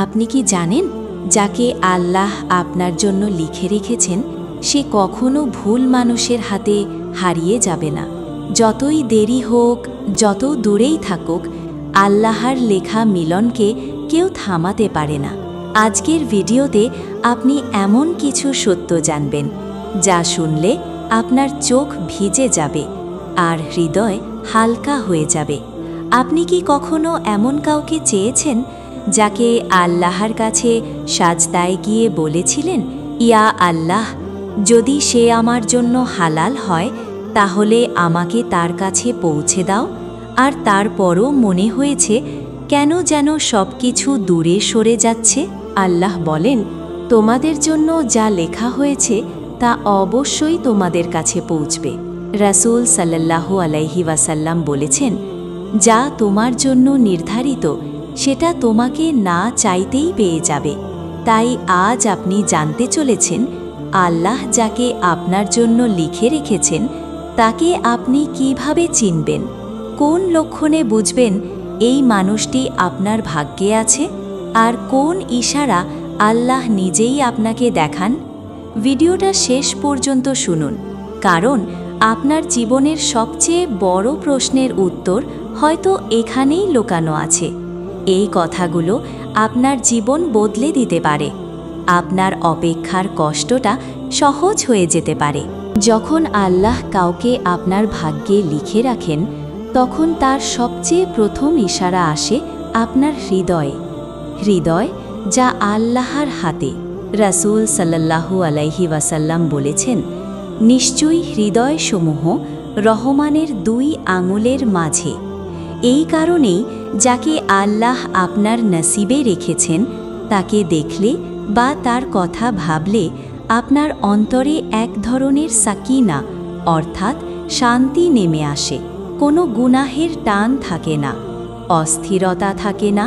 আপনি কি জানেন, যাকে আল্লাহ আপনার জন্য লিখে রেখেছেন সে কখনো ভুল মানুষের হাতে হারিয়ে যাবে না। যতই দেরি হোক, যত দূরেই থাকুক, আল্লাহর লেখা মিলনকে কেউ থামাতে পারে না। আজকের ভিডিওতে আপনি এমন কিছু সত্য জানবেন যা শুনলে আপনার চোখ ভিজে যাবে আর হৃদয় হালকা হয়ে যাবে। আপনি কি কখনো এমন কাউকে চেয়েছেন যাকে আল্লাহর কাছে সাজদায় গিয়ে বলেছিলেন, ইয়া আল্লাহ, যদি সে আমার জন্য হালাল হয় তাহলে আমাকে তার কাছে পৌঁছে দাও? আর তারপরও মনে হয়েছে কেন যেন সব কিছু দূরে সরে যাচ্ছে? আল্লাহ বলেন, তোমাদের জন্য যা লেখা হয়েছে তা অবশ্যই তোমাদের কাছে পৌঁছবে। রাসূল সাল্লাল্লাহু আলাইহি ওয়াসাল্লাম বলেছেন, যা তোমার জন্য নির্ধারিত সেটা তোমাকে না চাইতেই পেয়ে যাবে। তাই আজ আপনি জানতে চলেছেন, আল্লাহ যাকে আপনার জন্য লিখে রেখেছেন তাকে আপনি কিভাবে চিনবেন, কোন লক্ষণে বুঝবেন এই মানুষটি আপনার ভাগ্যে আছে, আর কোন ইশারা আল্লাহ নিজেই আপনাকে দেখান। ভিডিওটা শেষ পর্যন্ত শুনুন, কারণ আপনার জীবনের সবচেয়ে বড় প্রশ্নের উত্তর হয়তো এখানেই লুকানো আছে। এই কথাগুলো আপনার জীবন বদলে দিতে পারে। আপনার অপেক্ষার কষ্টটা সহজ হয়ে যেতে পারে। যখন আল্লাহ কাউকে আপনার ভাগ্যে লিখে রাখেন, তখন তার সবচেয়ে প্রথম ইশারা আসে আপনার হৃদয়ে। হৃদয় যা আল্লাহর হাতে। রাসূল সাল্লাল্লাহু আলাইহি ওয়াসাল্লাম বলেছেন, নিশ্চয়ই হৃদয়সমূহ রহমানের দুই আঙুলের মাঝে। এই কারণেই যাকে আল্লাহ আপনার নসিবে রেখেছেন তাকে দেখলে বা তার কথা ভাবলে আপনার অন্তরে এক ধরনের সাকিনা অর্থাৎ শান্তি নেমে আসে। কোনো গুনাহের টান থাকে না, অস্থিরতা থাকে না,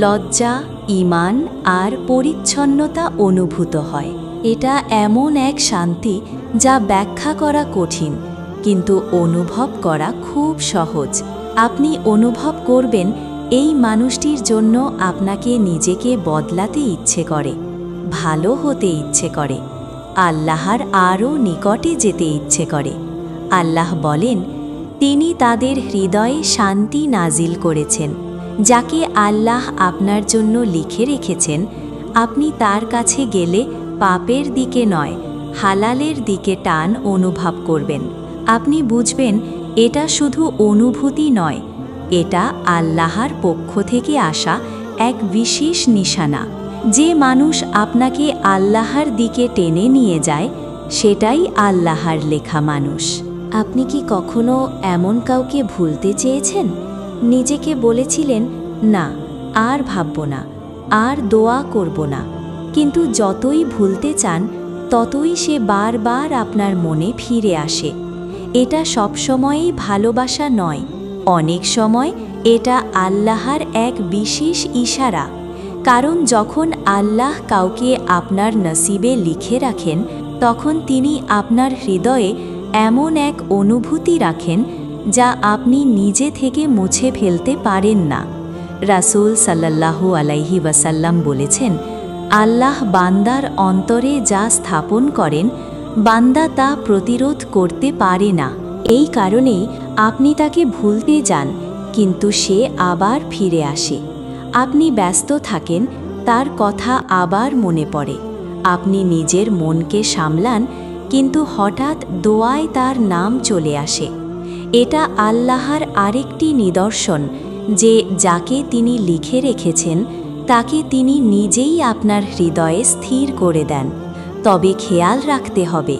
লজ্জা, ঈমান আর পরিচ্ছন্নতা অনুভূত হয়। এটা এমন এক শান্তি যা ব্যাখ্যা করা কঠিন, কিন্তু অনুভব করা খুব সহজ। আপনি অনুভব করবেন এই মানুষটির জন্য আপনাকে নিজেকে বদলাতে ইচ্ছে করে, ভালো হতে ইচ্ছে করে, আল্লাহর আরও নিকটে যেতে ইচ্ছে করে। আল্লাহ বলেন, তিনি তাদের হৃদয়ে শান্তি নাজিল করেছেন। যাকে আল্লাহ আপনার জন্য লিখে রেখেছেন, আপনি তার কাছে গেলে পাপের দিকে নয়, হালালের দিকে টান অনুভব করবেন। আপনি বুঝবেন এটা শুধু অনুভূতি নয়, এটা আল্লাহর পক্ষ থেকে আসা এক বিশেষ নিশানা। যে মানুষ আপনাকে আল্লাহর দিকে টেনে নিয়ে যায় সেটাই আল্লাহর লেখা মানুষ। আপনি কি কখনো এমন কাউকে ভুলতে চেয়েছেন? নিজেকে বলেছিলেন, না আর ভাবব না, আর দোয়া করব না, কিন্তু যতই ভুলতে চান ততই সে বারবার আপনার মনে ফিরে আসে। এটা সবসময়ই ভালোবাসা নয়, অনেক সময় এটা আল্লাহর এক বিশেষ ইশারা। কারণ যখন আল্লাহ কাউকে আপনার নসিবে লিখে রাখেন, তখন তিনি আপনার হৃদয়ে এমন এক অনুভূতি রাখেন যা আপনি নিজে থেকে মুছে ফেলতে পারেন না। রাসূল সাল্লাল্লাহু আলাইহি ওয়াসাল্লাম বলেছেন, আল্লাহ বান্দার অন্তরে যা স্থাপন করেন বান্দা তা প্রতিরোধ করতে পারে না। এই কারণেই আপনি তাকে ভুলতে যান, কিন্তু সে আবার ফিরে আসে। আপনি ব্যস্ত থাকেন, তার কথা আবার মনে পড়ে। আপনি নিজের মনকে সামলান, কিন্তু হঠাৎ দোয়ায় তার নাম চলে আসে। এটা আল্লাহর আরেকটি নিদর্শন যে যাকে তিনি লিখে রেখেছেন তাকে তিনি নিজেই আপনার হৃদয়ে স্থির করে দেন। তবে খেয়াল রাখতে হবে,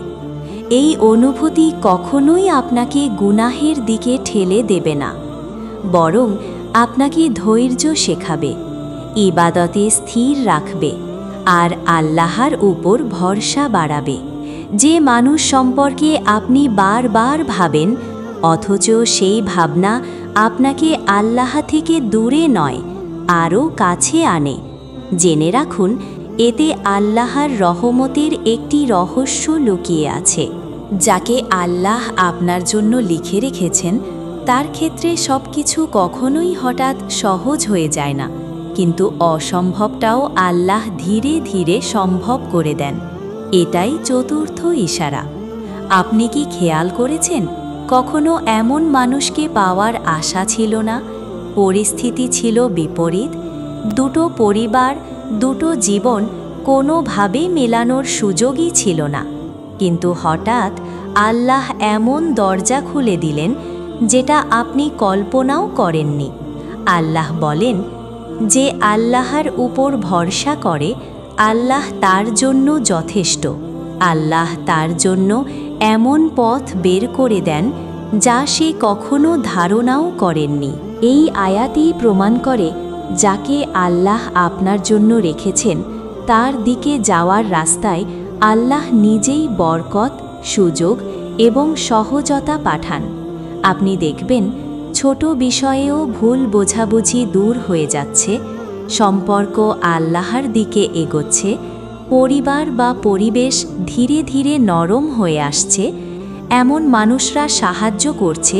এই অনুভূতি কখনোই আপনাকে গুনাহের দিকে ঠেলে দেবে না, বরং আপনাকে ধৈর্য শেখাবে, ইবাদতে স্থির রাখবে আর আল্লাহর উপর ভরসা বাড়াবে। যে মানুষ সম্পর্কে আপনি বারবার ভাবেন অথচ সেই ভাবনা আপনাকে আল্লাহ থেকে দূরে নয় আরও কাছে আনে, জেনে রাখুন এতে আল্লাহর রহমতের একটি রহস্য লুকিয়ে আছে। যাকে আল্লাহ আপনার জন্য লিখে রেখেছেন তার ক্ষেত্রে সব কিছু কখনোই হঠাৎ সহজ হয়ে যায় না, কিন্তু অসম্ভবটাও আল্লাহ ধীরে ধীরে সম্ভব করে দেন। এটাই চতুর্থ ইশারা। আপনি কি খেয়াল করেছেন, কখনো এমন মানুষকে পাওয়ার আশা ছিল না, পরিস্থিতি ছিল বিপরীত, দুটো পরিবার, দুটো জীবন কোনোভাবে মেলানোর সুযোগই ছিল না, কিন্তু হঠাৎ আল্লাহ এমন দরজা খুলে দিলেন যেটা আপনি কল্পনাও করেননি। আল্লাহ বলেন, যে আল্লাহর উপর ভরসা করে আল্লাহ তার জন্য যথেষ্ট। আল্লাহ তার জন্য এমন পথ বের করে দেন যা সে কখনো ধারণাও করেননি। এই আয়াতই প্রমাণ করে, যাকে আল্লাহ আপনার জন্য রেখেছেন তার দিকে যাওয়ার রাস্তায় আল্লাহ নিজেই বরকত, সুযোগ এবং সহজতা পাঠান। আপনি দেখবেন ছোট বিষয়েও ভুল বোঝাবুঝি দূর হয়ে যাচ্ছে, সম্পর্ক আল্লাহর দিকে এগোচ্ছে, পরিবার বা পরিবেশ ধীরে ধীরে নরম হয়ে আসছে, এমন মানুষরা সাহায্য করছে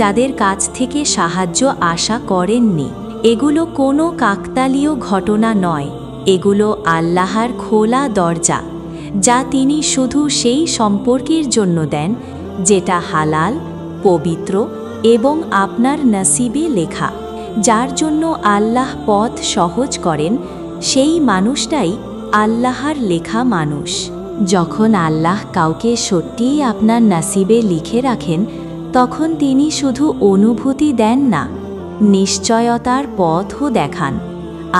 যাদের কাছ থেকে সাহায্য আশা করেননি। এগুলো কোনো কাকতালীয় ঘটনা নয়, এগুলো আল্লাহর খোলা দরজা, যা তিনি শুধু সেই সম্পর্কের জন্য দেন যেটা হালাল, পবিত্র এবং আপনার নসিবে লেখা। যার জন্য আল্লাহ পথ সহজ করেন, সেই মানুষটাই আল্লাহর লেখা মানুষ। যখন আল্লাহ কাউকে সত্যিই আপনার নসিবে লিখে রাখেন, তখন তিনি শুধু অনুভূতি দেন না, নিশ্চয়তার পথও দেখান।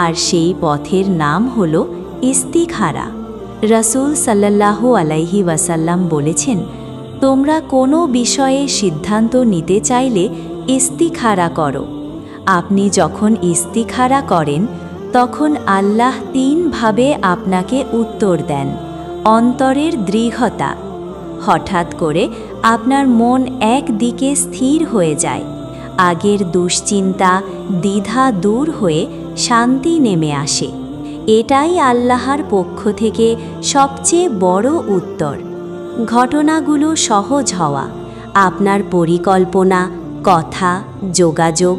আর সেই পথের নাম হল ইস্তিখারা। রাসূল সাল্লাল্লাহু আলাইহি ওয়াসাল্লাম বলেছেন, তোমরা কোনো বিষয়ে সিদ্ধান্ত নিতে চাইলে ইস্তিখারা করো। আপনি যখন ইস্তিখারা করেন, তখন আল্লাহ তিনভাবে আপনাকে উত্তর দেন। অন্তরের দৃঢ়তা, হঠাৎ করে আপনার মন একদিকে স্থির হয়ে যায়, আগের দুশ্চিন্তা, দ্বিধা দূর হয়ে শান্তি নেমে আসে। এটাই আল্লাহর পক্ষ থেকে সবচেয়ে বড় উত্তর। ঘটনাগুলো সহজ হওয়া, আপনার পরিকল্পনা, কথা, যোগাযোগ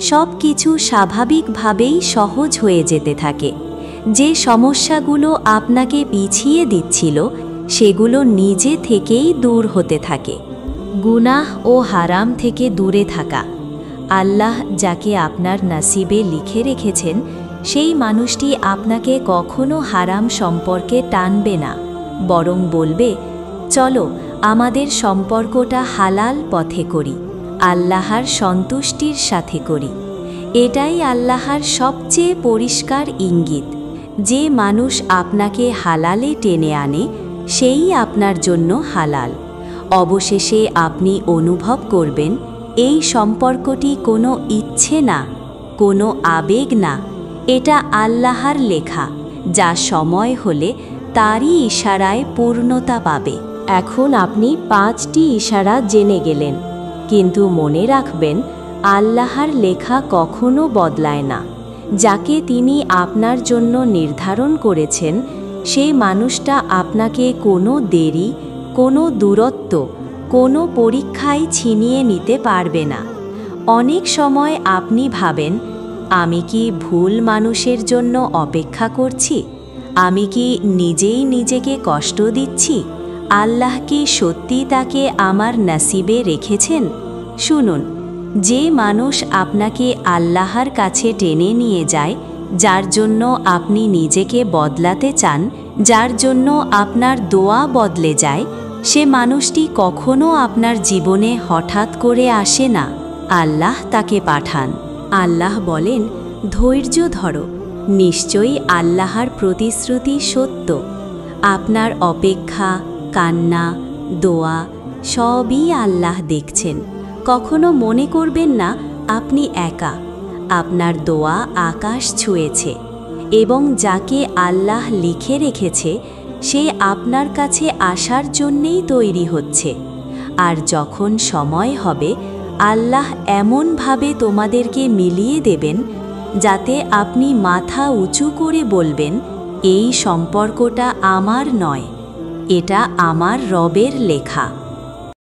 সব কিছু স্বাভাবিকভাবেই সহজ হয়ে যেতে থাকে। যে সমস্যাগুলো আপনাকে পিছিয়ে দিচ্ছিল, সেগুলো নিজে থেকেই দূর হতে থাকে। গুনাহ ও হারাম থেকে দূরে থাকা, আল্লাহ যাকে আপনার নসিবে লিখে রেখেছেন, সেই মানুষটি আপনাকে কখনো হারাম সম্পর্কে টানবে না, বরং বলবে, চলো আমাদের সম্পর্কটা হালাল পথে করি, আল্লাহর সন্তুষ্টির সাথে করি। এটাই আল্লাহর সবচেয়ে পরিষ্কার ইঙ্গিত। যে মানুষ আপনাকে হালালে টেনে আনে, সেই আপনার জন্য হালাল। অবশেষে আপনি অনুভব করবেন, এই সম্পর্কটি কোনো ইচ্ছে না, কোনো আবেগ না, এটা আল্লাহর লেখা, যা সময় হলে তারই ইশারায় পূর্ণতা পাবে। এখন আপনি 5টি ইশারা জেনে গেলেন, কিন্তু মনে রাখবেন, আল্লাহর লেখা কখনো বদলায় না। যাকে তিনি আপনার জন্য নির্ধারণ করেছেন, সেই মানুষটা আপনাকে কোনো দেরি, কোনো দূরত্ব, কোনো পরীক্ষায় ছিনিয়ে নিতে পারবে না। অনেক সময় আপনি ভাবেন, আমি কি ভুল মানুষের জন্য অপেক্ষা করছি? আমি কি নিজেই নিজেকে কষ্ট দিচ্ছি? আল্লাহ কি সত্যি তাকে আমার নসিবে রেখেছেন? শুনুন, যে মানুষ আপনাকে আল্লাহর কাছে টেনে নিয়ে যায়, যার জন্য আপনি নিজেকে বদলাতে চান, যার জন্য আপনার দোয়া বদলে যায়, সে মানুষটি কখনো আপনার জীবনে হঠাৎ করে আসে না। আল্লাহ তাকে পাঠান। আল্লাহ বলেন, ধৈর্য ধরো, নিশ্চয়ই আল্লাহর প্রতিশ্রুতি সত্য। আপনার অপেক্ষা, কান্না, দোয়া সবই আল্লাহ দেখছেন। কখনো মনে করবেন না আপনি একা। আপনার দোয়া আকাশ ছুঁয়েছে, এবং যাকে আল্লাহ লিখে রেখেছে, সে আপনার কাছে আসার জন্যেই তৈরি হচ্ছে। আর যখন সময় হবে, আল্লাহ এমনভাবে তোমাদেরকে মিলিয়ে দেবেন, যাতে আপনি মাথা উঁচু করে বলবেন, এই সম্পর্কটা আমার নয়, এটা আমার রবের লেখা।